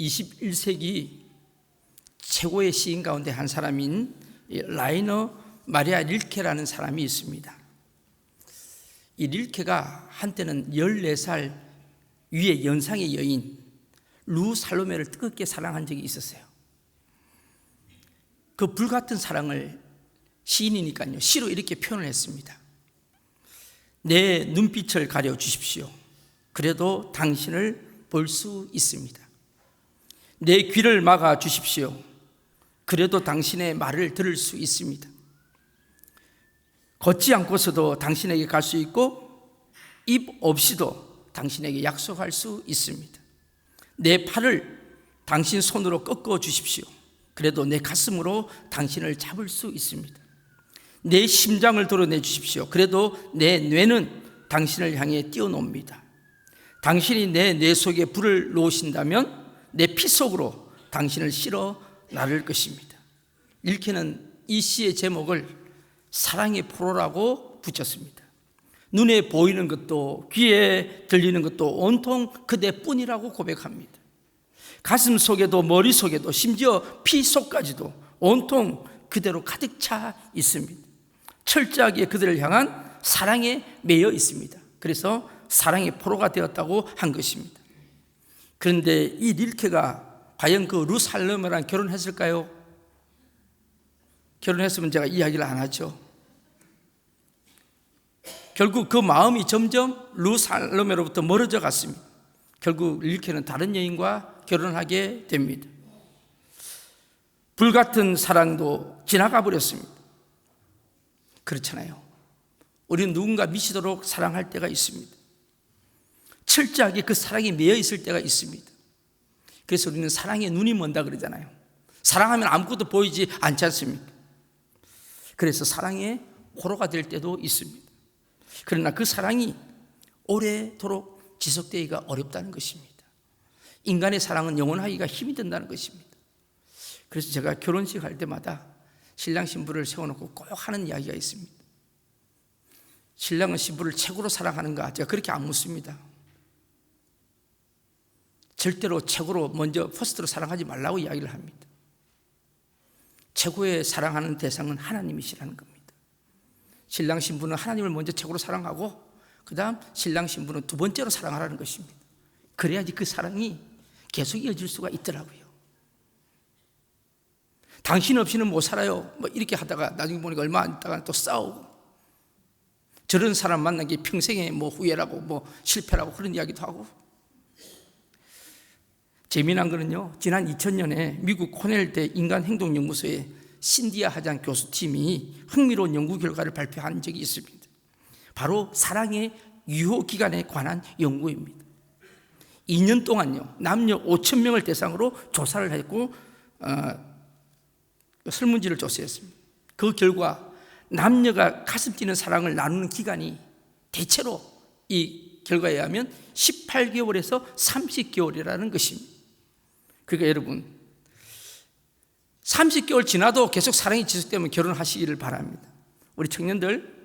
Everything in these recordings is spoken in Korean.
21세기 최고의 시인 가운데 한 사람인 라이너 마리아 릴케라는 사람이 있습니다. 이 릴케가 한때는 14살 위의 연상의 여인 루 살로메를 뜨겁게 사랑한 적이 있었어요. 그 불같은 사랑을 시인이니까요, 시로 이렇게 표현을 했습니다. 내 눈빛을 가려 주십시오. 그래도 당신을 볼 수 있습니다. 내 귀를 막아 주십시오. 그래도 당신의 말을 들을 수 있습니다. 걷지 않고서도 당신에게 갈 수 있고 입 없이도 당신에게 약속할 수 있습니다. 내 팔을 당신 손으로 꺾어 주십시오. 그래도 내 가슴으로 당신을 잡을 수 있습니다. 내 심장을 드러내 주십시오. 그래도 내 뇌는 당신을 향해 뛰어놉니다. 당신이 내 뇌 속에 불을 놓으신다면 내 피 속으로 당신을 실어 나를 것입니다. 릴케는 이 시의 제목을 사랑의 포로라고 붙였습니다. 눈에 보이는 것도 귀에 들리는 것도 온통 그대뿐이라고 고백합니다. 가슴 속에도 머리 속에도 심지어 피 속까지도 온통 그대로 가득 차 있습니다. 철저하게 그들을 향한 사랑에 매여 있습니다. 그래서 사랑의 포로가 되었다고 한 것입니다. 그런데 이 릴케가 과연 그 루 살로메랑 결혼했을까요? 결혼했으면 제가 이야기를 안 하죠. 결국 그 마음이 점점 루 살로메로부터 멀어져 갔습니다. 결국 릴케는 다른 여인과 결혼하게 됩니다. 불같은 사랑도 지나가 버렸습니다. 그렇잖아요. 우리는 누군가 미치도록 사랑할 때가 있습니다. 철저하게 그 사랑에 매여 있을 때가 있습니다. 그래서 우리는 사랑에 눈이 먼다 그러잖아요. 사랑하면 아무것도 보이지 않지 않습니까? 그래서 사랑의 포로가 될 때도 있습니다. 그러나 그 사랑이 오래도록 지속되기가 어렵다는 것입니다. 인간의 사랑은 영원하기가 힘이 든다는 것입니다. 그래서 제가 결혼식 할 때마다 신랑 신부를 세워놓고 꼭 하는 이야기가 있습니다. 신랑은 신부를 최고로 사랑하는가? 제가 그렇게 안 묻습니다. 절대로 최고로 먼저 퍼스트로 사랑하지 말라고 이야기를 합니다. 최고의 사랑하는 대상은 하나님이시라는 겁니다. 신랑 신부는 하나님을 먼저 최고로 사랑하고 그 다음 신랑 신부는 두 번째로 사랑하라는 것입니다. 그래야지 그 사랑이 계속 이어질 수가 있더라고요. 당신 없이는 못 살아요 뭐 이렇게 하다가 나중에 보니까 얼마 안 있다가 또 싸우고, 저런 사람 만난 게 평생의 뭐 후회라고 뭐 실패라고 그런 이야기도 하고. 재미난 거는요, 지난 2000년에 미국 코넬대 인간행동연구소의 신디아 하장 교수팀이 흥미로운 연구 결과를 발표한 적이 있습니다. 바로 사랑의 유효기간에 관한 연구입니다. 2년 동안요, 남녀 5,000명을 대상으로 조사를 했고 설문지를 조사했습니다. 그 결과 남녀가 가슴 뛰는 사랑을 나누는 기간이 대체로 이 결과에 의하면 18개월에서 30개월이라는 것입니다. 그러니까 여러분, 30개월 지나도 계속 사랑이 지속되면 결혼하시기를 바랍니다. 우리 청년들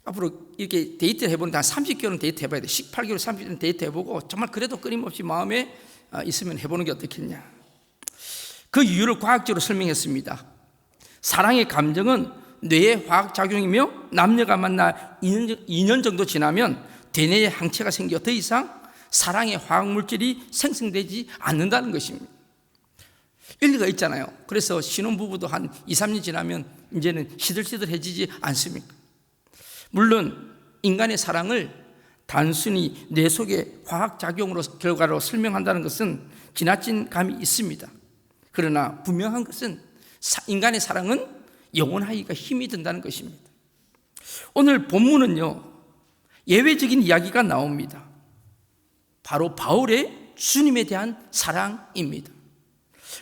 앞으로 이렇게 데이트를 해보는데 한 30개월은 데이트 해봐야 돼. 18개월, 30개월은 데이트 해보고 정말 그래도 끊임없이 마음에 있으면 해보는 게 어떻겠냐. 그 이유를 과학적으로 설명했습니다. 사랑의 감정은 뇌의 화학작용이며 남녀가 만나 2년 정도 지나면 대뇌에 항체가 생겨 더 이상 사랑의 화학물질이 생성되지 않는다는 것입니다. 일리가 있잖아요. 그래서 신혼부부도 한 2, 3년 지나면 이제는 시들시들해지지 않습니까? 물론 인간의 사랑을 단순히 뇌 속의 화학작용으로 결과로 설명한다는 것은 지나친 감이 있습니다. 그러나 분명한 것은 인간의 사랑은 영원하기가 힘이 든다는 것입니다. 오늘 본문은요, 예외적인 이야기가 나옵니다. 바로 바울의 주님에 대한 사랑입니다.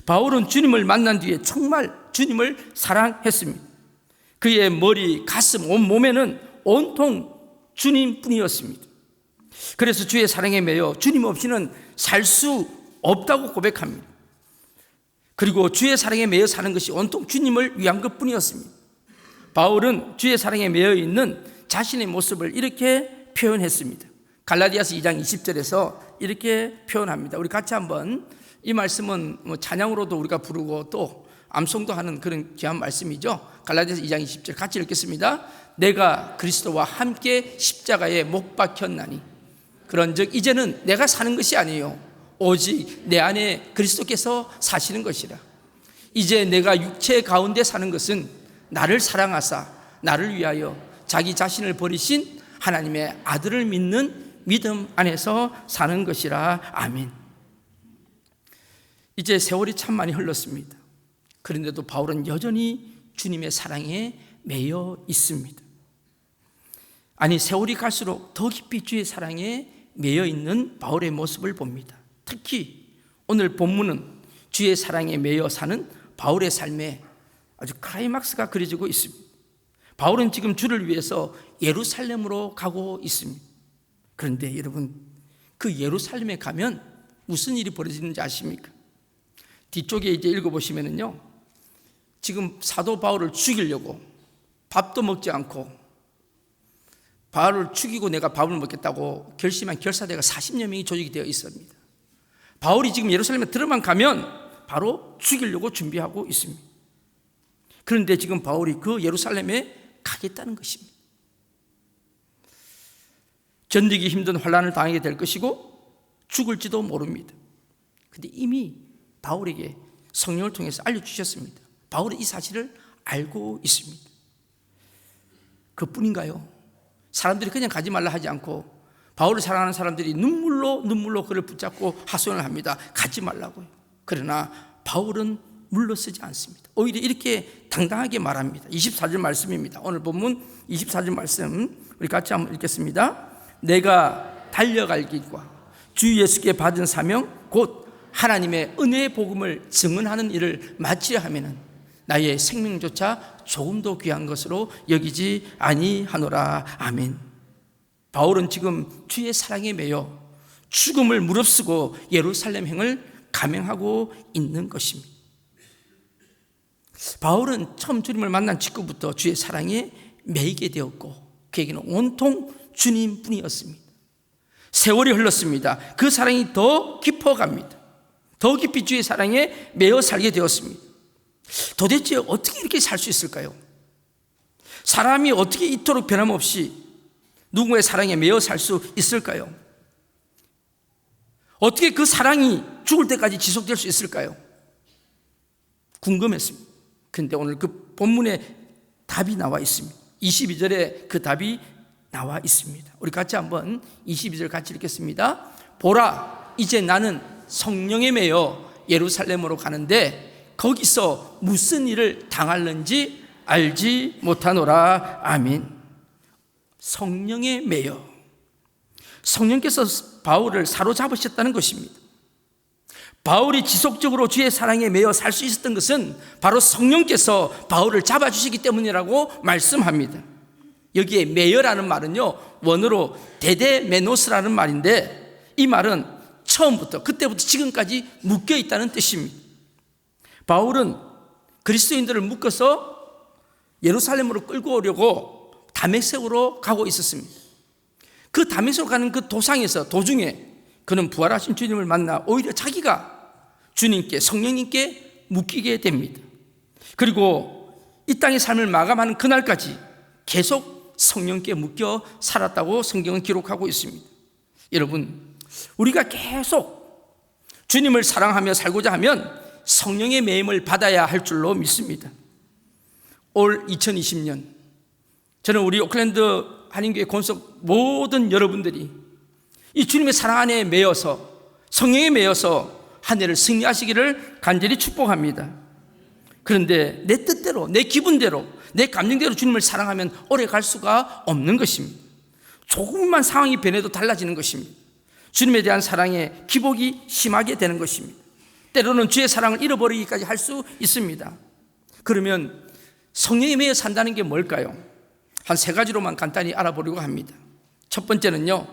바울은 주님을 만난 뒤에 정말 주님을 사랑했습니다. 그의 머리, 가슴, 온 몸에는 온통 주님뿐이었습니다. 그래서 주의 사랑에 매여 주님 없이는 살 수 없다고 고백합니다. 그리고 주의 사랑에 매여 사는 것이 온통 주님을 위한 것뿐이었습니다. 바울은 주의 사랑에 매여 있는 자신의 모습을 이렇게 표현했습니다. 갈라디아서 2장 20절에서 이렇게 표현합니다. 우리 같이 한번 이 말씀은 찬양으로도 우리가 부르고 또 암송도 하는 그런 귀한 말씀이죠. 갈라디아서 2장 20절 같이 읽겠습니다. 내가 그리스도와 함께 십자가에 못 박혔나니 그런즉 이제는 내가 사는 것이 아니에요. 오직 내 안에 그리스도께서 사시는 것이라. 이제 내가 육체 가운데 사는 것은 나를 사랑하사 나를 위하여 자기 자신을 버리신 하나님의 아들을 믿는 믿음 안에서 사는 것이라. 아멘. 이제 세월이 참 많이 흘렀습니다. 그런데도 바울은 여전히 주님의 사랑에 매여 있습니다. 아니, 세월이 갈수록 더 깊이 주의 사랑에 매여 있는 바울의 모습을 봅니다. 특히 오늘 본문은 주의 사랑에 매여 사는 바울의 삶에 아주 클라이막스가 그려지고 있습니다. 바울은 지금 주를 위해서 예루살렘으로 가고 있습니다. 그런데 여러분, 그 예루살렘에 가면 무슨 일이 벌어지는지 아십니까? 뒤쪽에 이제 읽어보시면은요, 지금 사도 바울을 죽이려고 밥도 먹지 않고 바울을 죽이고 내가 밥을 먹겠다고 결심한 결사대가 40여 명이 조직이 되어 있습니다. 바울이 지금 예루살렘에 들어만 가면 바로 죽이려고 준비하고 있습니다. 그런데 지금 바울이 그 예루살렘에 가겠다는 것입니다. 견디기 힘든 환난을 당하게 될 것이고 죽을지도 모릅니다. 그런데 이미 바울에게 성령을 통해서 알려주셨습니다. 바울은 이 사실을 알고 있습니다. 그뿐인가요? 사람들이 그냥 가지 말라 하지 않고 바울을 사랑하는 사람들이 눈물로 그를 붙잡고 하소연을 합니다. 가지 말라고요. 그러나 바울은 물러서지 않습니다. 오히려 이렇게 당당하게 말합니다. 24절 말씀입니다. 오늘 본문 24절 말씀 우리 같이 한번 읽겠습니다. 내가 달려갈 길과 주 예수께 받은 사명 곧 하나님의 은혜의 복음을 증언하는 일을 마치려 하면은 나의 생명조차 조금도 귀한 것으로 여기지 아니하노라. 아멘. 바울은 지금 주의 사랑에 매여 죽음을 무릅쓰고 예루살렘행을 감행하고 있는 것입니다. 바울은 처음 주님을 만난 직후부터 주의 사랑에 매이게 되었고 그에게는 온통 주님뿐이었습니다. 세월이 흘렀습니다. 그 사랑이 더 깊어갑니다. 더 깊이 주의 사랑에 매여 살게 되었습니다. 도대체 어떻게 이렇게 살 수 있을까요? 사람이 어떻게 이토록 변함없이 누군가의 사랑에 매여 살 수 있을까요? 어떻게 그 사랑이 죽을 때까지 지속될 수 있을까요? 궁금했습니다. 그런데 오늘 그 본문에 답이 나와 있습니다. 22절에 그 답이 나와 있습니다. 우리 같이 한번 22절 같이 읽겠습니다. 보라, 이제 나는 성령에 매여 예루살렘으로 가는데 거기서 무슨 일을 당할는지 알지 못하노라. 아멘. 성령에 매여 성령께서 바울을 사로잡으셨다는 것입니다. 바울이 지속적으로 주의 사랑에 매여 살 수 있었던 것은 바로 성령께서 바울을 잡아주시기 때문이라고 말씀합니다. 여기에 매여라는 말은요, 원어로 데데메노스라는 말인데 이 말은 처음부터 그때부터 지금까지 묶여 있다는 뜻입니다. 바울은 그리스도인들을 묶어서 예루살렘으로 끌고 오려고 다메섹으로 가고 있었습니다. 그 다메섹으로 가는 그 도중에 그는 부활하신 주님을 만나 오히려 자기가 주님께 성령님께 묶이게 됩니다. 그리고 이 땅의 삶을 마감하는 그날까지 계속 성령께 묶여 살았다고 성경은 기록하고 있습니다. 여러분, 우리가 계속 주님을 사랑하며 살고자 하면 성령의 매임을 받아야 할 줄로 믿습니다. 올 2020년 저는 우리 오클랜드 한인교회 권속 모든 여러분들이 이 주님의 사랑 안에 매여서 성령에 매여서 한 해를 승리하시기를 간절히 축복합니다. 그런데 내 뜻대로, 내 기분대로, 내 감정대로 주님을 사랑하면 오래 갈 수가 없는 것입니다. 조금만 상황이 변해도 달라지는 것입니다. 주님에 대한 사랑에 기복이 심하게 되는 것입니다. 때로는 주의 사랑을 잃어버리기까지 할 수 있습니다. 그러면 성령에 매여 산다는 게 뭘까요? 한 세 가지로만 간단히 알아보려고 합니다. 첫 번째는요,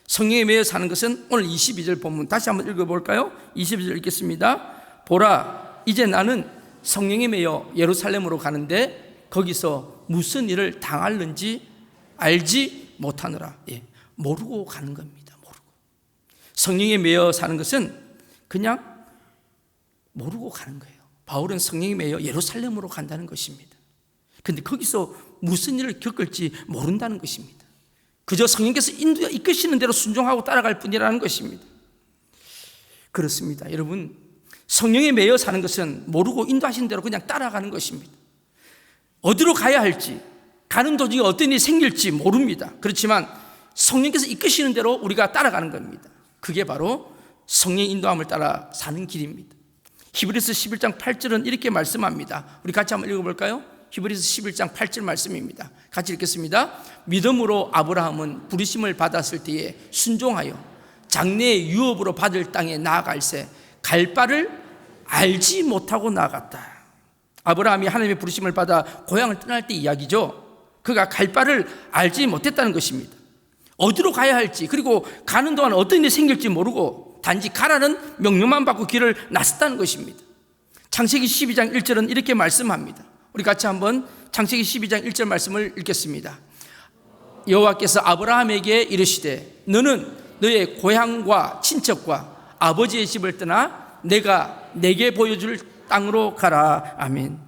성령에 매여 사는 것은 오늘 22절 본문 다시 한번 읽어볼까요? 22절 읽겠습니다. 보라, 이제 나는 성령에 매여 예루살렘으로 가는데 거기서 무슨 일을 당할는지 알지 못하노라. 모르고 가는 겁니다. 모르고. 성령에 매여 사는 것은 그냥 모르고 가는 거예요. 바울은 성령에 매여 예루살렘으로 간다는 것입니다. 그런데 거기서 무슨 일을 겪을지 모른다는 것입니다. 그저 성령께서 이끄시는 대로 순종하고 따라갈 뿐이라는 것입니다. 그렇습니다. 여러분, 성령에 매여 사는 것은 모르고 인도하신 대로 그냥 따라가는 것입니다. 어디로 가야 할지, 가는 도중에 어떤 일이 생길지 모릅니다. 그렇지만 성령께서 이끄시는 대로 우리가 따라가는 겁니다. 그게 바로 성령의 인도함을 따라 사는 길입니다. 히브리서 11장 8절은 이렇게 말씀합니다. 우리 같이 한번 읽어볼까요? 히브리서 11장 8절 말씀입니다. 같이 읽겠습니다. 믿음으로 아브라함은 부르심을 받았을 때에 순종하여 장래의 유업으로 받을 땅에 나아갈새 갈 바를 알지 못하고 나아갔다. 아브라함이 하나님의 부르심을 받아 고향을 떠날 때 이야기죠. 그가 갈 바를 알지 못했다는 것입니다. 어디로 가야 할지, 그리고 가는 동안 어떤 일이 생길지 모르고 단지 가라는 명령만 받고 길을 나섰다는 것입니다. 창세기 12장 1절은 이렇게 말씀합니다. 우리 같이 한번 창세기 12장 1절 말씀을 읽겠습니다. 여호와께서 아브라함에게 이르시되 너는 너의 고향과 친척과 아버지의 집을 떠나 내가 내게 보여줄 땅으로 가라. 아멘.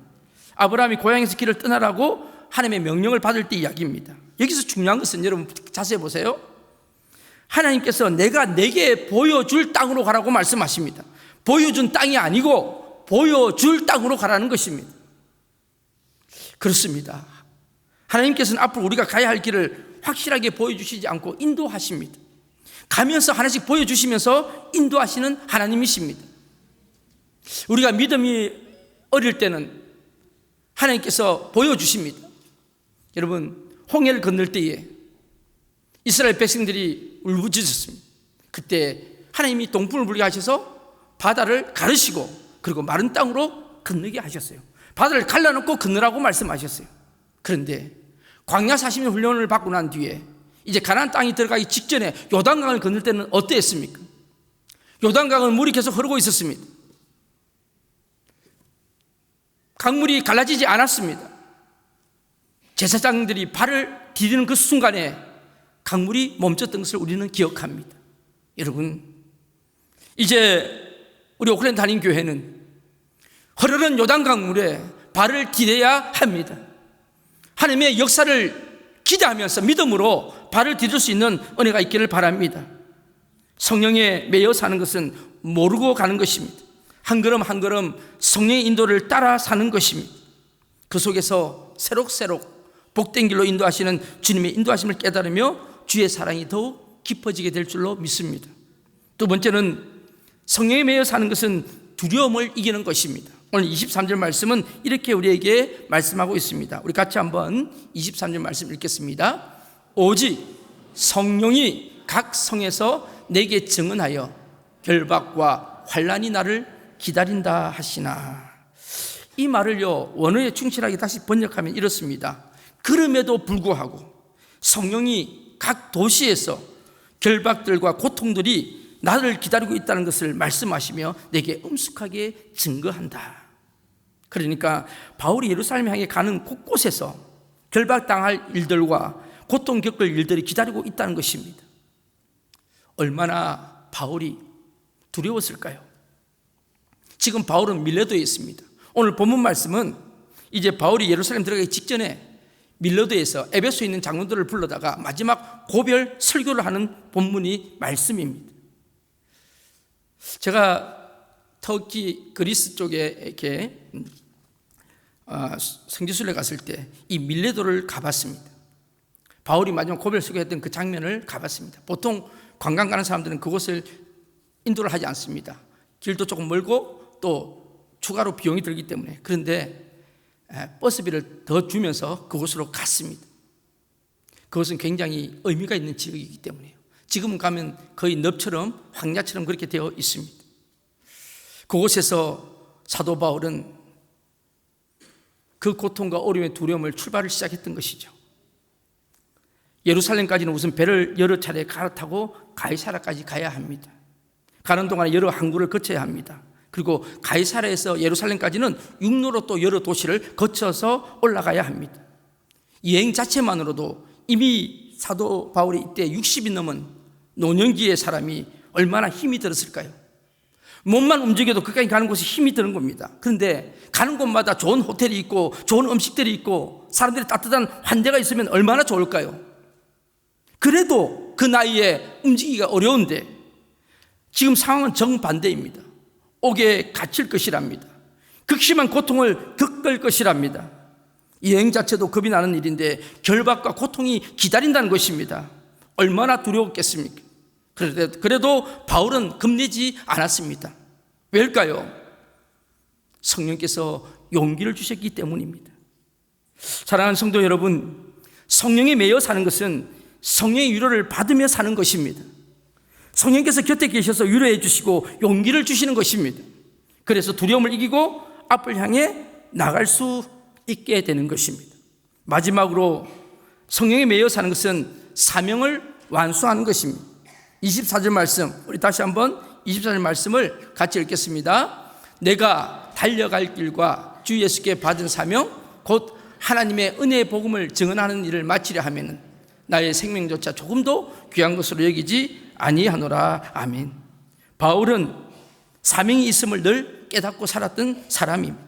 아브라함이 고향에서 길을 떠나라고 하나님의 명령을 받을 때 이야기입니다. 여기서 중요한 것은 여러분 자세히 보세요. 하나님께서 내가 내게 보여줄 땅으로 가라고 말씀하십니다. 보여준 땅이 아니고 보여줄 땅으로 가라는 것입니다. 그렇습니다. 하나님께서는 앞으로 우리가 가야 할 길을 확실하게 보여주시지 않고 인도하십니다. 가면서 하나씩 보여주시면서 인도하시는 하나님이십니다. 우리가 믿음이 어릴 때는 하나님께서 보여주십니다. 여러분, 홍해를 건널 때에 이스라엘 백성들이 울부짖었습니다. 그때 하나님이 동풍을 불게 하셔서 바다를 가르시고 그리고 마른 땅으로 건너게 하셨어요. 바다를 갈라놓고 건너라고 말씀하셨어요. 그런데 광야 40년 훈련을 받고 난 뒤에 이제 가나안 땅이 들어가기 직전에 요단강을 건널 때는 어땠습니까? 요단강은 물이 계속 흐르고 있었습니다. 강물이 갈라지지 않았습니다. 제사장들이 발을 디디는 그 순간에 강물이 멈췄던 것을 우리는 기억합니다. 여러분, 이제 우리 오클랜드 한인교회는 흐르는 요단강물에 발을 디뎌야 합니다. 하나님의 역사를 기대하면서 믿음으로 발을 디딜 수 있는 은혜가 있기를 바랍니다. 성령에 매여 사는 것은 모르고 가는 것입니다. 한 걸음 한 걸음 성령의 인도를 따라 사는 것입니다. 그 속에서 새록새록 복된 길로 인도하시는 주님의 인도하심을 깨달으며 주의 사랑이 더욱 깊어지게 될 줄로 믿습니다. 두 번째는 성령에 매여 사는 것은 두려움을 이기는 것입니다. 오늘 23절 말씀은 이렇게 우리에게 말씀하고 있습니다. 우리 같이 한번 23절 말씀 읽겠습니다. 오직 성령이 각 성에서 내게 증언하여 결박과 환난이 나를 기다린다 하시나. 이 말을요, 원어에 충실하게 다시 번역하면 이렇습니다. 그럼에도 불구하고 성령이 각 도시에서 결박들과 고통들이 나를 기다리고 있다는 것을 말씀하시며 내게 엄숙하게 증거한다. 그러니까 바울이 예루살렘 향해 가는 곳곳에서 결박당할 일들과 고통 겪을 일들이 기다리고 있다는 것입니다. 얼마나 바울이 두려웠을까요? 지금 바울은 밀레도에 있습니다. 오늘 본문 말씀은 이제 바울이 예루살렘 들어가기 직전에 밀레도에서 에베소에 있는 장로들을 불러다가 마지막 고별 설교를 하는 본문이 말씀입니다. 제가 터키 그리스 쪽에 이렇게 성지순례 갔을 때 이 밀레도를 가봤습니다. 바울이 마지막 고별 설교했던 그 장면을 가봤습니다. 보통 관광 가는 사람들은 그곳을 인도를 하지 않습니다. 길도 조금 멀고 또 추가로 비용이 들기 때문에. 그런데 버스비를 더 주면서 그곳으로 갔습니다. 그것은 굉장히 의미가 있는 지역이기 때문에요. 지금은 가면 거의 늪처럼 황야처럼 그렇게 되어 있습니다. 그곳에서 사도 바울은 그 고통과 어려움의 두려움을 출발을 시작했던 것이죠. 예루살렘까지는 우선 배를 여러 차례 갈아타고 가이사라까지 가야 합니다. 가는 동안에 여러 항구를 거쳐야 합니다. 그리고 가이사라에서 예루살렘까지는 육로로 또 여러 도시를 거쳐서 올라가야 합니다. 여행 자체만으로도 이미 사도 바울이 이때 60이 넘은 노년기의 사람이 얼마나 힘이 들었을까요? 몸만 움직여도 그까지 가는 곳에 힘이 드는 겁니다. 그런데 가는 곳마다 좋은 호텔이 있고 좋은 음식들이 있고 사람들이 따뜻한 환대가 있으면 얼마나 좋을까요? 그래도 그 나이에 움직이기가 어려운데 지금 상황은 정반대입니다. 옥에 갇힐 것이랍니다. 극심한 고통을 겪을 것이랍니다. 여행 자체도 겁이 나는 일인데 결박과 고통이 기다린다는 것입니다. 얼마나 두려웠겠습니까? 그래도 바울은 겁내지 않았습니다. 왜일까요? 성령께서 용기를 주셨기 때문입니다. 사랑하는 성도 여러분, 성령에 매여 사는 것은 성령의 위로를 받으며 사는 것입니다. 성령께서 곁에 계셔서 위로해 주시고 용기를 주시는 것입니다. 그래서 두려움을 이기고 앞을 향해 나갈 수 있게 되는 것입니다. 마지막으로 성령에 매여 사는 것은 사명을 완수하는 것입니다. 24절 말씀, 우리 다시 한번 24절 말씀을 같이 읽겠습니다. 내가 달려갈 길과 주 예수께 받은 사명 곧 하나님의 은혜의 복음을 증언하는 일을 마치려 하면은 나의 생명조차 조금도 귀한 것으로 여기지 아니하노라. 아멘. 바울은 사명이 있음을 늘 깨닫고 살았던 사람입니다.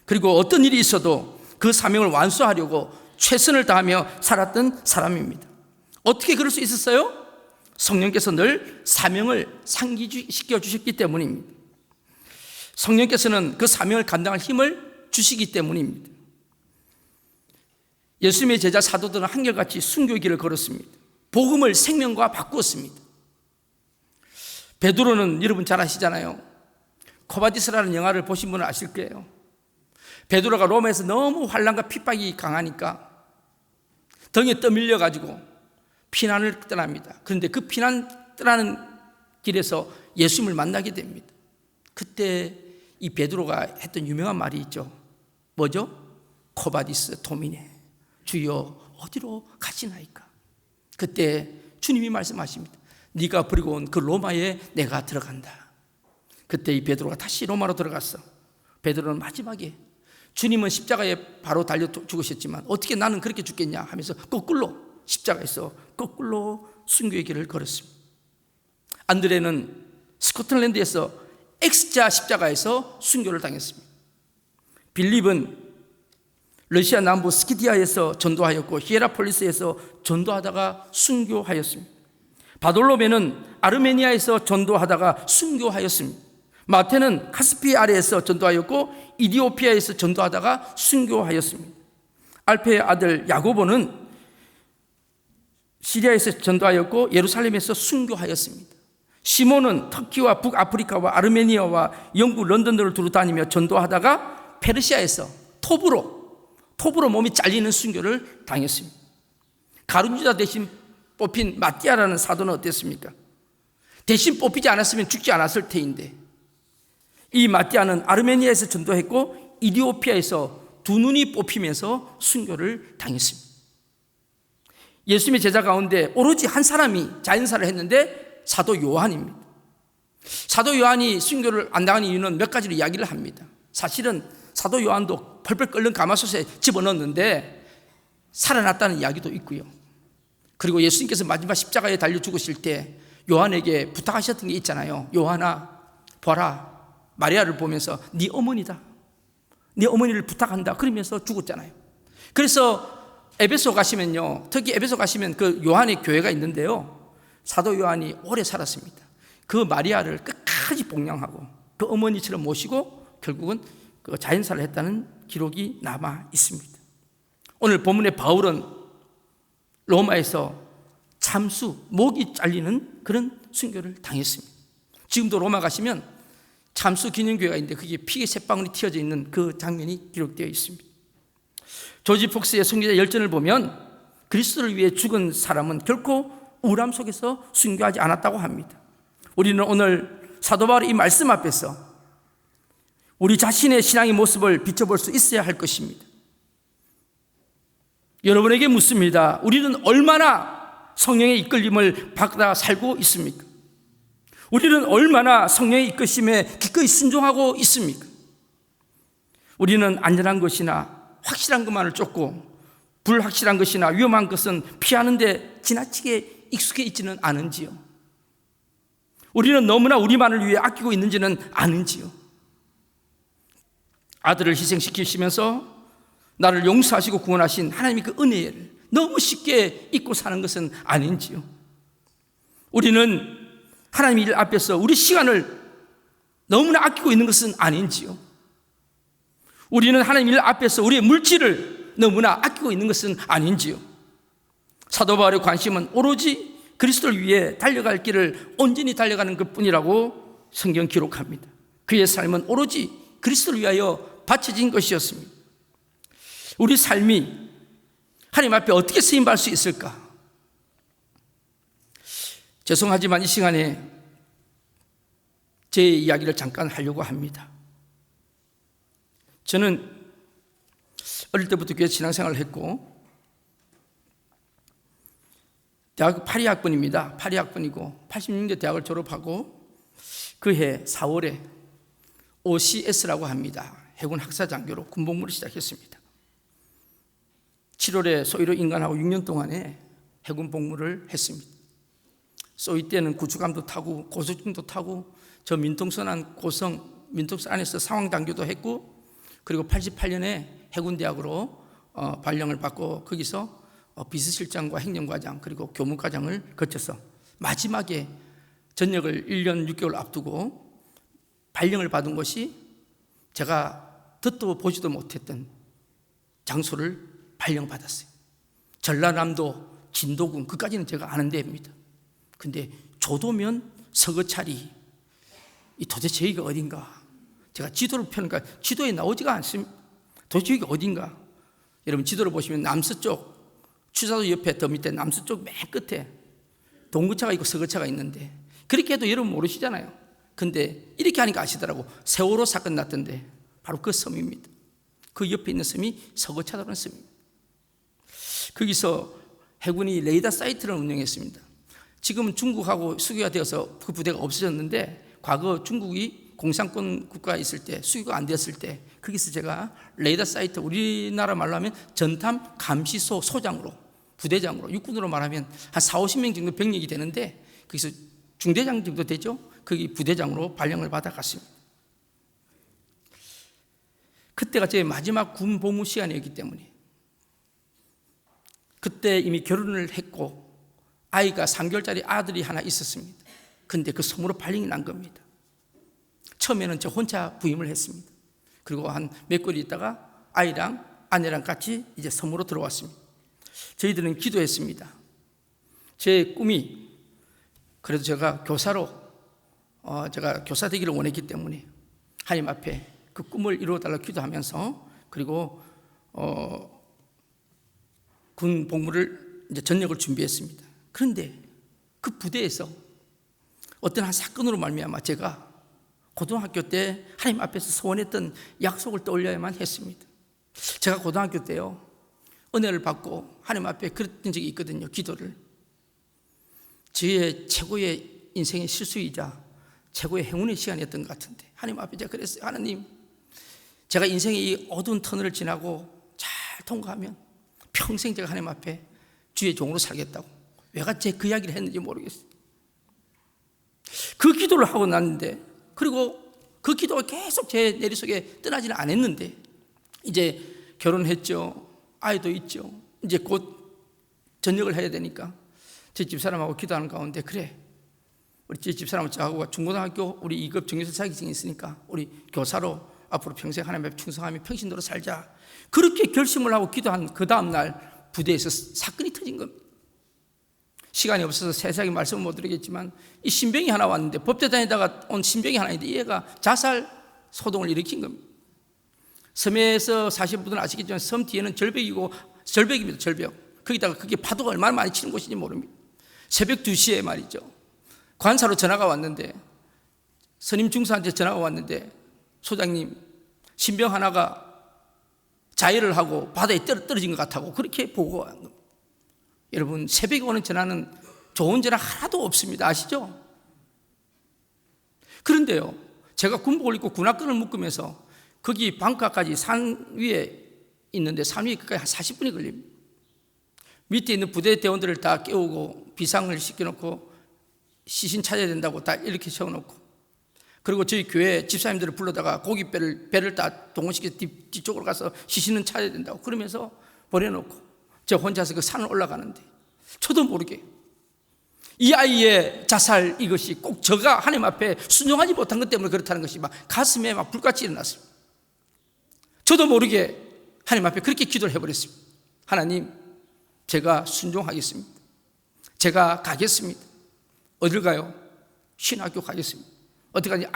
그리고 어떤 일이 있어도 그 사명을 완수하려고 최선을 다하며 살았던 사람입니다. 어떻게 그럴 수 있었어요? 성령께서 늘 사명을 상기시켜 주셨기 때문입니다. 성령께서는 그 사명을 감당할 힘을 주시기 때문입니다. 예수님의 제자 사도들은 한결같이 순교의 길을 걸었습니다. 복음을 생명과 바꾸었습니다. 베드로는 여러분 잘 아시잖아요. 코바디스라는 영화를 보신 분은 아실 거예요. 베드로가 로마에서 너무 환난과 핍박이 강하니까 등에 떠밀려 가지고 피난을 떠납니다. 그런데 그 피난 떠나는 길에서 예수님을 만나게 됩니다. 그때 이 베드로가 했던 유명한 말이 있죠. 뭐죠? 코바디스 도미네, 주여 어디로 가시나이까? 그때 주님이 말씀하십니다. 네가 버리고 온 그 로마에 내가 들어간다. 그때 이 베드로가 다시 로마로 들어갔어. 베드로는 마지막에 주님은 십자가에 바로 달려 죽으셨지만 어떻게 나는 그렇게 죽겠냐 하면서 거꾸로 십자가에서 거꾸로 순교의 길을 걸었습니다. 안드레는 스코틀랜드에서 X자 십자가에서 순교를 당했습니다. 빌립은 러시아 남부 스키디아에서 전도하였고 히에라폴리스에서 전도하다가 순교하였습니다. 바돌로메는 아르메니아에서 전도하다가 순교하였습니다. 마태는 카스피 아래에서 전도하였고 이디오피아에서 전도하다가 순교하였습니다. 알페의 아들 야고보는 시리아에서 전도하였고 예루살렘에서 순교하였습니다. 시몬은 터키와 북아프리카와 아르메니아와 영국 런던 등을 두루 다니며 전도하다가 페르시아에서 톱으로 몸이 잘리는 순교를 당했습니다. 가룟유다 대신 뽑힌 마띠아라는 사도는 어땠습니까? 대신 뽑히지 않았으면 죽지 않았을 테인데 이 마띠아는 아르메니아에서 전도했고 이디오피아에서 두 눈이 뽑히면서 순교를 당했습니다. 예수님의 제자 가운데 오로지 한 사람이 자연사를 했는데 사도 요한입니다. 사도 요한이 순교를 안 당한 이유는 몇 가지로 이야기를 합니다. 사실은 사도 요한도 펄펄 끓는 가마솥에 집어넣었는데 살아났다는 이야기도 있고요. 그리고 예수님께서 마지막 십자가에 달려 죽으실 때 요한에게 부탁하셨던 게 있잖아요. 요한아, 보라, 마리아를 보면서 네 어머니다. 네 어머니를 부탁한다. 그러면서 죽었잖아요. 그래서 에베소 가시면요, 특히 에베소 가시면 그 요한의 교회가 있는데요, 사도 요한이 오래 살았습니다. 그 마리아를 끝까지 복양하고 그 어머니처럼 모시고 결국은 그 자연사를 했다는 기록이 남아 있습니다. 오늘 본문의 바울은 로마에서 참수, 목이 잘리는 그런 순교를 당했습니다. 지금도 로마 가시면 참수 기념교회가 있는데 그게 피의 쇳방울이 튀어져 있는 그 장면이 기록되어 있습니다. 조지 폭스의 선교자 열전을 보면 그리스도를 위해 죽은 사람은 결코 우울함 속에서 순교하지 않았다고 합니다. 우리는 오늘 사도 바울의 이 말씀 앞에서 우리 자신의 신앙의 모습을 비춰볼 수 있어야 할 것입니다. 여러분에게 묻습니다. 우리는 얼마나 성령의 이끌림을 받아 살고 있습니까? 우리는 얼마나 성령의 이끄심에 기꺼이 순종하고 있습니까? 우리는 안전한 것이나 확실한 것만을 쫓고 불확실한 것이나 위험한 것은 피하는데 지나치게 익숙해 있지는 않은지요? 우리는 너무나 우리만을 위해 아끼고 있는지는 아는지요? 아들을 희생시키시면서 나를 용서하시고 구원하신 하나님의 그 은혜를 너무 쉽게 잊고 사는 것은 아닌지요? 우리는 하나님 일 앞에서 우리 시간을 너무나 아끼고 있는 것은 아닌지요? 우리는 하나님 일 앞에서 우리의 물질을 너무나 아끼고 있는 것은 아닌지요? 사도 바울의 관심은 오로지 그리스도를 위해 달려갈 길을 온전히 달려가는 것뿐이라고 성경 기록합니다. 그의 삶은 오로지 그리스도를 위하여 바쳐진 것이었습니다. 우리 삶이 하나님 앞에 어떻게 쓰임받을 수 있을까? 죄송하지만 이 시간에 제 이야기를 잠깐 하려고 합니다. 저는 어릴 때부터 교회 신앙생활을 했고 대학 82학번입니다. 82학번이고 86년대 대학을 졸업하고 그해 4월에 OCS라고 합니다. 해군 학사장교로 군복무를 시작했습니다. 7월에 소위로 인간하고 6년 동안에 해군 복무를 했습니다. 소위 때는 구축함도 타고 고속중도 타고 저 민통선안 고성 민통선 안에서 상황장교도 했고 그리고 88년에 해군대학으로 발령을 받고 거기서 비서실장과 행정과장 그리고 교무과장을 거쳐서 마지막에 전역을 1년 6개월 앞두고 발령을 받은 것이 제가 듣도 보지도 못했던 장소를 발령받았어요. 전라남도 진도군, 그까지는 제가 아는 데입니다. 근데 조도면 서거차리, 이 도대체 여기가 어딘가? 제가 지도를 펴니까 지도에 나오지가 않습니다. 도대체 여기가 어딘가? 여러분 지도를 보시면 남서쪽, 추사도 옆에 더 밑에 남서쪽 맨 끝에 동구차가 있고 서거차가 있는데 그렇게 해도 여러분 모르시잖아요. 근데 이렇게 하니까 아시더라고. 세월호 사건 났던데 바로 그 섬입니다. 그 옆에 있는 섬이 서거차라는 섬입니다. 거기서 해군이 레이더 사이트를 운영했습니다. 지금은 중국하고 수교가 되어서 그 부대가 없어졌는데 과거 중국이 공산권 국가에 있을 때 수교가 안 되었을 때 거기서 제가 레이더 사이트, 우리나라 말로 하면 전탐 감시소 소장으로 부대장으로 육군으로 말하면 한 40~50명 정도 병력이 되는데 거기서 중대장 정도 되죠. 거기 부대장으로 발령을 받아갔습니다. 그때가 제 마지막 군 복무 시간이었기 때문에 그때 이미 결혼을 했고 아이가 3개월짜리 아들이 하나 있었습니다. 근데 그 섬으로 발령이 난 겁니다. 처음에는 저 혼자 부임을 했습니다. 그리고 한 몇 개월 있다가 아이랑 아내랑 같이 이제 섬으로 들어왔습니다. 저희들은 기도했습니다. 제 꿈이 그래도 제가 교사로 제가 교사 되기를 원했기 때문에 하나님 앞에 그 꿈을 이루어달라고 기도하면서 그리고 군 복무를 이제 전역을 준비했습니다. 그런데 그 부대에서 어떤 한 사건으로 말미암아 제가 고등학교 때 하나님 앞에서 소원했던 약속을 떠올려야만 했습니다. 제가 고등학교 때요 은혜를 받고 하나님 앞에 그랬던 적이 있거든요. 기도를 저의 최고의 인생의 실수이자 최고의 행운의 시간이었던 것 같은데 하나님 앞에 제가 그랬어요. 하나님, 제가 인생의 이 어두운 터널을 지나고 잘 통과하면 평생 제가 하나님 앞에 주의 종으로 살겠다고. 왜가 제 그 이야기를 했는지 모르겠어요. 그 기도를 하고 났는데 그리고 그 기도가 계속 제 내리속에 떠나지는 않았는데 이제 결혼했죠. 아이도 있죠. 이제 곧 전역을 해야 되니까 제 집사람하고 기도하는 가운데 그래, 우리 제 집사람하고 저하고 중고등학교 우리 2급 정교사 자격증이 있으니까 우리 교사로 앞으로 평생 하나님 앞에 충성하며 평신도로 살자. 그렇게 결심을 하고 기도한 그 다음 날 부대에서 사건이 터진 겁니다. 시간이 없어서 세세하게 말씀을 못 드리겠지만 이 신병이 하나 왔는데 법대 다니다가 온 신병이 하나 있는데 얘가 자살 소동을 일으킨 겁니다. 섬에서 사시는 분들은 아시겠지만 섬 뒤에는 절벽입니다. 절벽. 거기다가 그게 파도가 얼마나 많이 치는 곳인지 모릅니다. 새벽 2시에 말이죠. 관사로 전화가 왔는데 선임 중사한테 전화가 왔는데 소장님, 신병 하나가 자해를 하고 바다에 떨어진 것 같다고 그렇게 보고한 겁니다. 여러분, 새벽에 오는 전화는 좋은 전화 하나도 없습니다. 아시죠? 그런데요, 제가 군복을 입고 군화끈을 묶으면서 거기 방카까지 산 위에 있는데 산 위에 끝까지 한 40분이 걸립니다. 밑에 있는 부대 대원들을 다 깨우고 비상을 시켜놓고 시신 찾아야 된다고 다 이렇게 세워놓고, 그리고 저희 교회 집사님들을 불러다가 배를 다 동원시켜 뒤쪽으로 가서 시신은 찾아야 된다고 그러면서 보내놓고 저 혼자서 그 산을 올라가는데, 저도 모르게 이 아이의 자살, 이것이 꼭 저가 하나님 앞에 순종하지 못한 것 때문에 그렇다는 것이 막 가슴에 막 불같이 일어났어요. 저도 모르게 하나님 앞에 그렇게 기도를 해버렸습니다. 하나님, 제가 순종하겠습니다. 제가 가겠습니다. 어딜 가요? 신학교 가겠습니다. 어떻게 하지?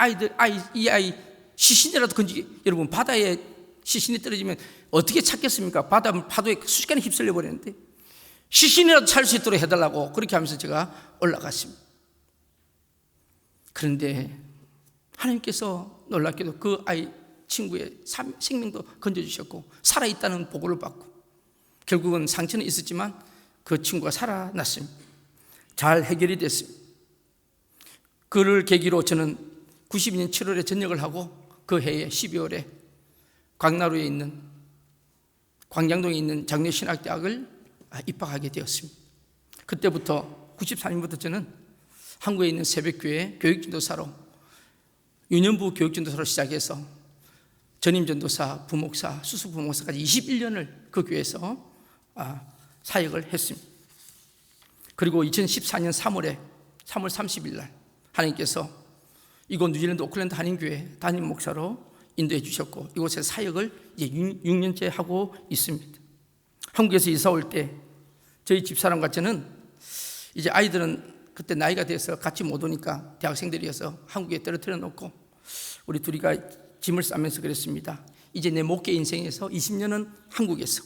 이 아이 시신이라도 건지게. 여러분, 바다에 시신이 떨어지면 어떻게 찾겠습니까? 파도에 순식간에 휩쓸려 버리는데, 시신이라도 찾을 수 있도록 해달라고 그렇게 하면서 제가 올라갔습니다. 그런데 하나님께서 놀랍게도 그 아이 친구의 생명도 건져주셨고 살아있다는 보고를 받고, 결국은 상처는 있었지만 그 친구가 살아났습니다. 잘 해결이 됐습니다. 그를 계기로 저는 92년 7월에 전역을 하고 그 해에 12월에 광나루에 있는, 광장동에 있는 장로신학대학을 입학하게 되었습니다. 그때부터 94년부터 저는 한국에 있는 새벽교회 교육전도사로, 유년부 교육전도사로 시작해서 전임전도사, 부목사, 수석부목사까지 21년을 그 교회에서 사역을 했습니다. 그리고 2014년 3월 30일 날 하나님께서 이곳 뉴질랜드 오클랜드 한인교회 담임 목사로 인도해 주셨고, 이곳에서 사역을 이제 6년째 하고 있습니다. 한국에서 이사 올 때 저희 집사람과 저는, 이제 아이들은 그때 나이가 돼서 같이 못 오니까 대학생들이어서 한국에 떨어뜨려 놓고 우리 둘이가 짐을 싸면서 그랬습니다. 이제 내 목회 인생에서 20년은 한국에서,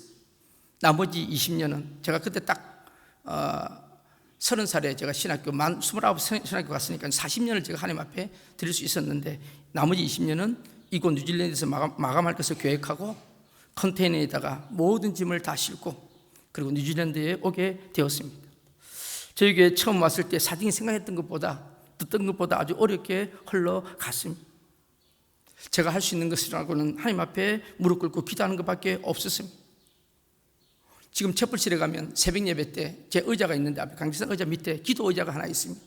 나머지 20년은, 제가 그때 딱 30살에 제가 신학교 29 신학교 갔으니까 40년을 제가 하나님 앞에 드릴 수 있었는데, 나머지 20년은 이곳 뉴질랜드에서 마감할 것을 계획하고 컨테이너에다가 모든 짐을 다 싣고 그리고 뉴질랜드에 오게 되었습니다. 저희 교회 처음 왔을 때 사정이 생각했던 것보다, 듣던 것보다 아주 어렵게 흘러갔습니다. 제가 할 수 있는 것이라고는 하나님 앞에 무릎 꿇고 기도하는 것밖에 없었습니다. 지금 촛불실에 가면 새벽 예배 때 제 의자가 있는데, 앞에 강지상 의자 밑에 기도 의자가 하나 있습니다.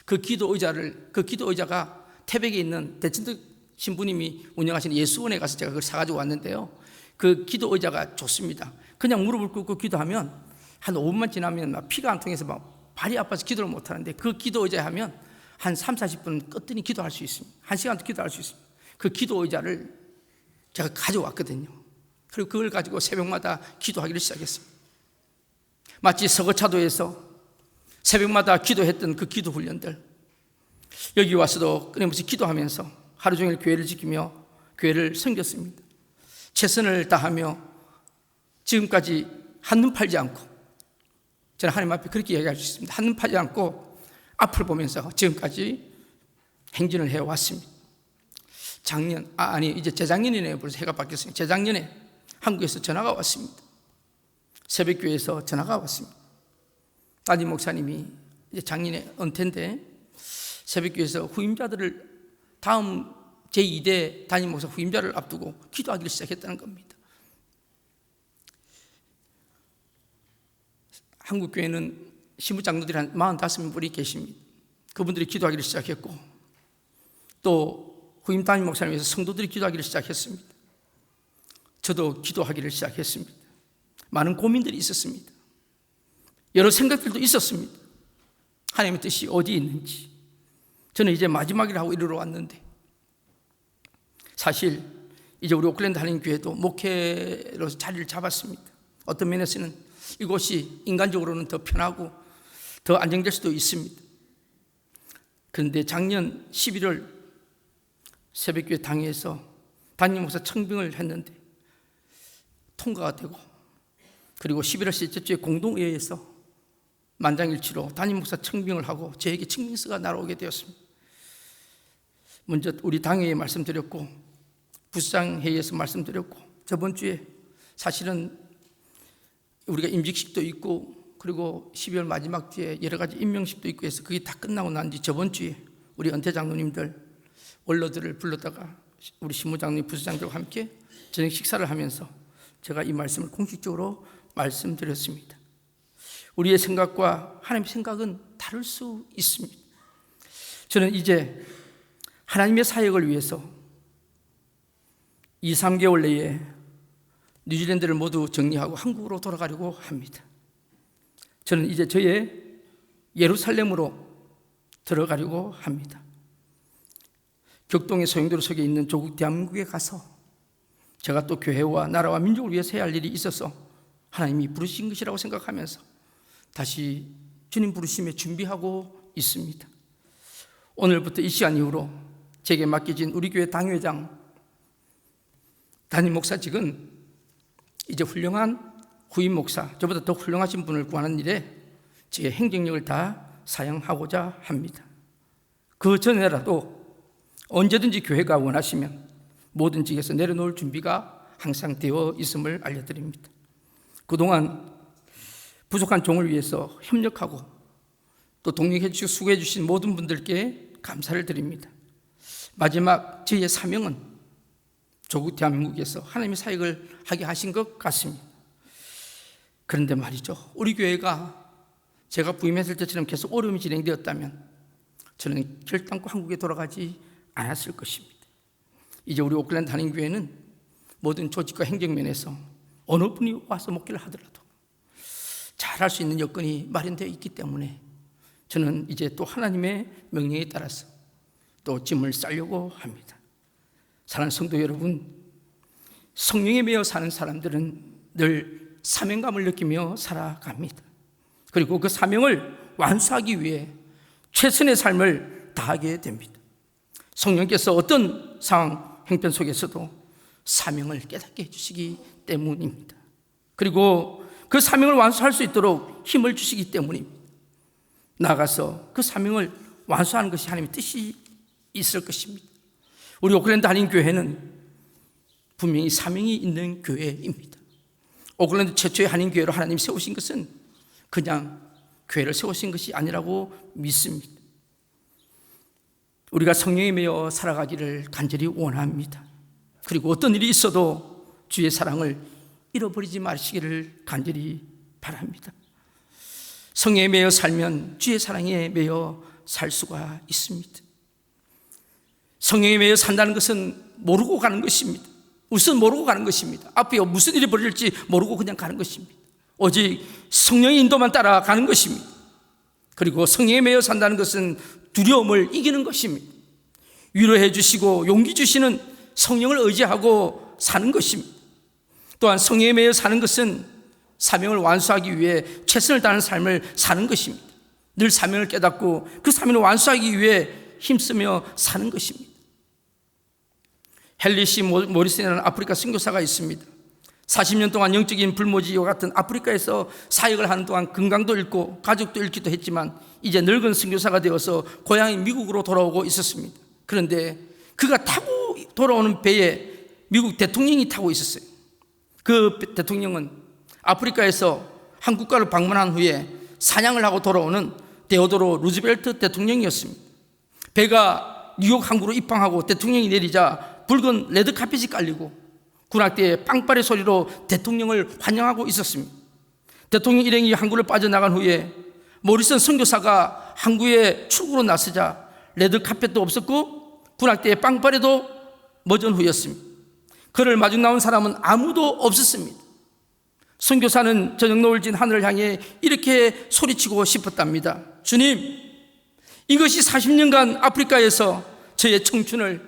그 기도 의자가 태백에 있는 대천덕 신부님이 운영하시는 예수원에 가서 제가 그걸 사가지고 왔는데요, 그 기도 의자가 좋습니다. 그냥 무릎을 꿇고 기도하면 한 5분만 지나면 막 피가 안 통해서 막 발이 아파서 기도를 못 하는데, 그 기도 의자에 하면 한 30-40분 끄더니 기도할 수 있습니다. 1시간도 기도할 수 있습니다. 그 기도 의자를 제가 가져왔거든요. 그리고 그걸 가지고 새벽마다 기도하기를 시작했습니다. 마치 서거차도에서 새벽마다 기도했던 그 기도 훈련들, 여기 와서도 끊임없이 기도하면서 하루 종일 교회를 지키며 교회를 섬겼습니다. 최선을 다하며 지금까지 한눈 팔지 않고, 저는 하나님 앞에 그렇게 이야기할 수 있습니다. 한눈 팔지 않고 앞을 보면서 지금까지 행진을 해왔습니다. 이제 재작년이네요. 벌써 해가 바뀌었습니다. 재작년에 한국에서 전화가 왔습니다. 새벽교회에서 전화가 왔습니다. 담임 목사님이 이제 작년에 은퇴인데 새벽교회에서 후임자들을, 다음 제2대 담임 목사 후임자를 앞두고 기도하기를 시작했다는 겁니다. 한국교회는 신부장로들이 한 45분이 계십니다. 그분들이 기도하기를 시작했고, 또 후임 담임 목사님 위해서 성도들이 기도하기를 시작했습니다. 저도 기도하기를 시작했습니다. 많은 고민들이 있었습니다. 여러 생각들도 있었습니다. 하나님의 뜻이 어디 있는지. 저는 이제 마지막이라 하고 이르러 왔는데, 사실 이제 우리 오클랜드 한인교회도 목회로서 자리를 잡았습니다. 어떤 면에서는 이곳이 인간적으로는 더 편하고 더 안정될 수도 있습니다. 그런데 작년 11월 새벽교회 당회에서 담임 목사 청빙을 했는데 통과가 되고, 그리고 11월 셋째 주에 공동회의에서 만장일치로 담임 목사 청빙을 하고 저에게 청빙서가 날아오게 되었습니다. 먼저 우리 당회에 말씀드렸고, 부상회의에서 말씀드렸고, 저번 주에 사실은 우리가 임직식도 있고, 그리고 12월 마지막 주에 여러 가지 임명식도 있고 해서 그게 다 끝나고 난 뒤 저번 주에 우리 은퇴 장로님들, 원로들을 불렀다가 우리 신무장로님, 부수장들과 함께 저녁 식사를 하면서 제가 이 말씀을 공식적으로 말씀드렸습니다. 우리의 생각과 하나님의 생각은 다를 수 있습니다. 저는 이제 하나님의 사역을 위해서 2, 3개월 내에 뉴질랜드를 모두 정리하고 한국으로 돌아가려고 합니다. 저는 이제 저의 예루살렘으로 들어가려고 합니다. 격동의 소용도로 속에 있는 조국 대한민국에 가서 제가 또 교회와 나라와 민족을 위해서 해야 할 일이 있어서 하나님이 부르신 것이라고 생각하면서 다시 주님 부르심에 준비하고 있습니다. 오늘부터 이 시간 이후로 제게 맡겨진 우리 교회 당회장 담임 목사직은 이제 훌륭한 후임 목사, 저보다 더 훌륭하신 분을 구하는 일에 제 행정력을 다 사용하고자 합니다. 그 전에라도 언제든지 교회가 원하시면 모든 직에서 내려놓을 준비가 항상 되어 있음을 알려드립니다. 그동안 부족한 종을 위해서 협력하고 또 동력해 주시고 수고해 주신 모든 분들께 감사를 드립니다. 마지막 저희의 사명은 조국 대한민국에서 하나님의 사역을 하게 하신 것 같습니다. 그런데 말이죠, 우리 교회가 제가 부임했을 때처럼 계속 어려움이 진행되었다면 저는 결단코 한국에 돌아가지 않았을 것입니다. 이제 우리 오클랜드 한인교회는 모든 조직과 행정면에서 어느 분이 와서 목회를 하더라도 잘할 수 있는 여건이 마련되어 있기 때문에 저는 이제 또 하나님의 명령에 따라서 또 짐을 싸려고 합니다. 사랑하는 성도 여러분, 성령에 매여 사는 사람들은 늘 사명감을 느끼며 살아갑니다. 그리고 그 사명을 완수하기 위해 최선의 삶을 다하게 됩니다. 성령께서 어떤 상황, 형편 속에서도 사명을 깨닫게 해주시기 때문입니다. 그리고 그 사명을 완수할 수 있도록 힘을 주시기 때문입니다. 나아가서 그 사명을 완수하는 것이 하나님의 뜻이 있을 것입니다. 우리 오클랜드 한인교회는 분명히 사명이 있는 교회입니다. 오클랜드 최초의 한인교회로 하나님이 세우신 것은 그냥 교회를 세우신 것이 아니라고 믿습니다. 우리가 성령에 매여 살아가기를 간절히 원합니다. 그리고 어떤 일이 있어도 주의 사랑을 잃어버리지 마시기를 간절히 바랍니다. 성령에 매여 살면 주의 사랑에 매여 살 수가 있습니다. 성령에 매여 산다는 것은 모르고 가는 것입니다. 우선 모르고 가는 것입니다. 앞에 무슨 일이 벌어질지 모르고 그냥 가는 것입니다. 오직 성령의 인도만 따라가는 것입니다. 그리고 성령에 매여 산다는 것은 두려움을 이기는 것입니다. 위로해 주시고 용기 주시는 성령을 의지하고 사는 것입니다. 또한 성령에 매여 사는 것은 사명을 완수하기 위해 최선을 다하는 삶을 사는 것입니다. 늘 사명을 깨닫고 그 사명을 완수하기 위해 힘쓰며 사는 것입니다. 헨리 씨 모리슨이라는 아프리카 선교사가 있습니다. 40년 동안 영적인 불모지와 같은 아프리카에서 사역을 하는 동안 건강도 잃고 가족도 잃기도 했지만 이제 늙은 선교사가 되어서 고향인 미국으로 돌아오고 있었습니다. 그런데 그가 타고 돌아오는 배에 미국 대통령이 타고 있었어요. 그 대통령은 아프리카에서 한 국가를 방문한 후에 사냥을 하고 돌아오는 데오도로 루즈벨트 대통령이었습니다. 배가 뉴욕 항구로 입항하고 대통령이 내리자 붉은 레드카펫이 깔리고 군악대의 빵빠레 소리로 대통령을 환영하고 있었습니다. 대통령 일행이 항구를 빠져나간 후에 모리슨 선교사가 항구에 출구로 나서자 레드카펫도 없었고 군악대의 빵빠레도 멎은 후였습니다. 그를 마중 나온 사람은 아무도 없었습니다. 선교사는 저녁 노을 진 하늘을 향해 이렇게 소리치고 싶었답니다. 주님, 이것이 40년간 아프리카에서 저의 청춘을,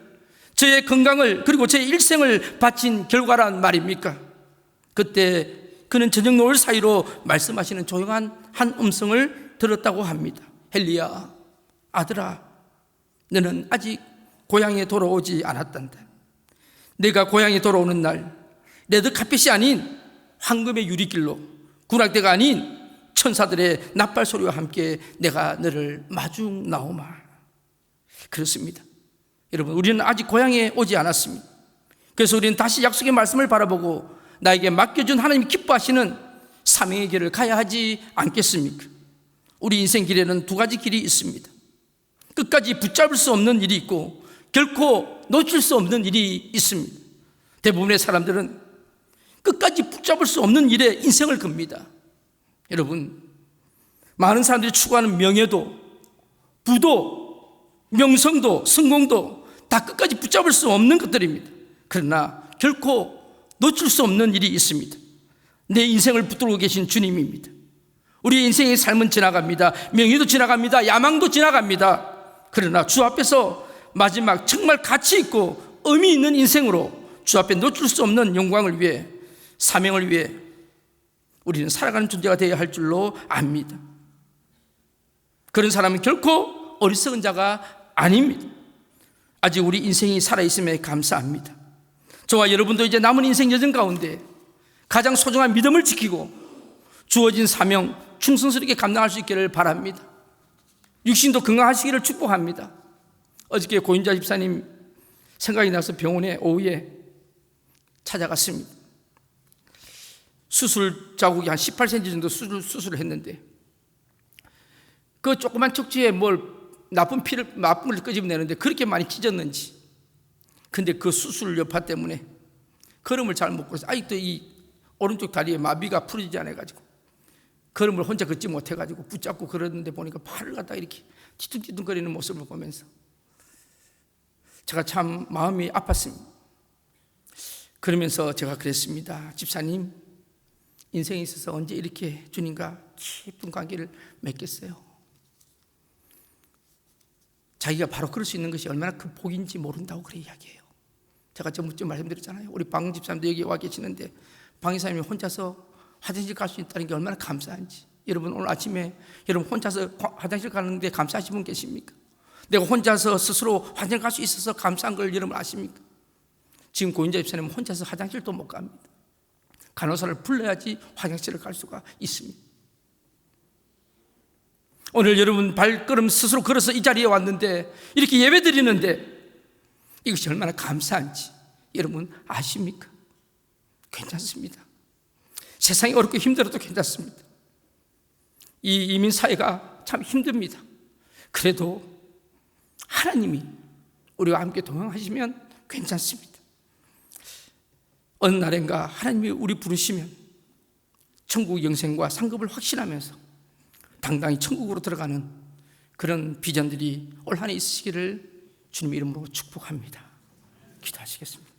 저의 건강을, 그리고 제 일생을 바친 결과란 말입니까? 그때 그는 저녁 노을 사이로 말씀하시는 조용한 한 음성을 들었다고 합니다. 헨리야, 아들아, 너는 아직 고향에 돌아오지 않았단다. 내가 고향에 돌아오는 날 레드카펫이 아닌 황금의 유리길로, 군악대가 아닌 천사들의 납발 소리와 함께 내가 너를 마중 나오마. 그렇습니다. 여러분, 우리는 아직 고향에 오지 않았습니다. 그래서 우리는 다시 약속의 말씀을 바라보고 나에게 맡겨준 하나님이 기뻐하시는 사명의 길을 가야 하지 않겠습니까? 우리 인생 길에는 두 가지 길이 있습니다. 끝까지 붙잡을 수 없는 일이 있고 결코 놓칠 수 없는 일이 있습니다. 대부분의 사람들은 끝까지 붙잡을 수 없는 일에 인생을 겁니다. 여러분, 많은 사람들이 추구하는 명예도, 부도, 명성도 성공도 다 끝까지 붙잡을 수 없는 것들입니다. 그러나 결코 놓칠 수 없는 일이 있습니다. 내 인생을 붙들고 계신 주님입니다. 우리의 인생의 삶은 지나갑니다. 명예도 지나갑니다. 야망도 지나갑니다. 그러나 주 앞에서 마지막 정말 가치 있고 의미 있는 인생으로 주 앞에 놓칠 수 없는 영광을 위해, 사명을 위해 우리는 살아가는 존재가 되어야 할 줄로 압니다. 그런 사람은 결코 어리석은 자가 아닙니다. 아직 우리 인생이 살아있음에 감사합니다. 저와 여러분도 이제 남은 인생 여정 가운데 가장 소중한 믿음을 지키고 주어진 사명 충성스럽게 감당할 수 있기를 바랍니다. 육신도 건강하시기를 축복합니다. 어저께 고인자 집사님 생각이 나서 병원에 오후에 찾아갔습니다. 수술 자국이 한 18cm 정도 수술을 했는데 그 조그만 척추에 나쁜 걸 끄집어내는데 그렇게 많이 찢었는지, 근데 그 수술 여파 때문에 걸음을 잘 못 걸어서 아직도 이 오른쪽 다리에 마비가 풀어지지 않아가지고 걸음을 혼자 걷지 못해가지고 붙잡고 걸었는데 보니까 팔을 갖다 이렇게 뒤뚱뒤뚱거리는 모습을 보면서 제가 참 마음이 아팠습니다. 그러면서 제가 그랬습니다. 집사님, 인생에 있어서 언제 이렇게 주님과 깊은 관계를 맺겠어요? 자기가 바로 그럴 수 있는 것이 얼마나 큰 복인지 모른다고 그렇게 이야기해요. 제가 전부터 말씀드렸잖아요. 우리 방 집사님도 여기 와 계시는데 방 집사님이 혼자서 화장실 갈 수 있다는 게 얼마나 감사한지. 여러분 오늘 아침에 여러분 혼자서 화장실 가는데 감사하신 분 계십니까? 내가 혼자서 스스로 화장실 갈 수 있어서 감사한 걸 여러분 아십니까? 지금 고인자 집사님은 혼자서 화장실도 못 갑니다. 간호사를 불러야지 화장실을 갈 수가 있습니다. 오늘 여러분 발걸음 스스로 걸어서 이 자리에 왔는데 이렇게 예배 드리는데 이것이 얼마나 감사한지 여러분 아십니까? 괜찮습니다. 세상이 어렵고 힘들어도 괜찮습니다. 이 이민 사회가 참 힘듭니다. 그래도 하나님이 우리와 함께 동행하시면 괜찮습니다. 어느 날인가 하나님이 우리 부르시면 천국 영생과 상급을 확신하면서 당당히 천국으로 들어가는 그런 비전들이 올 한 해 있으시기를 주님 이름으로 축복합니다. 기도하시겠습니다.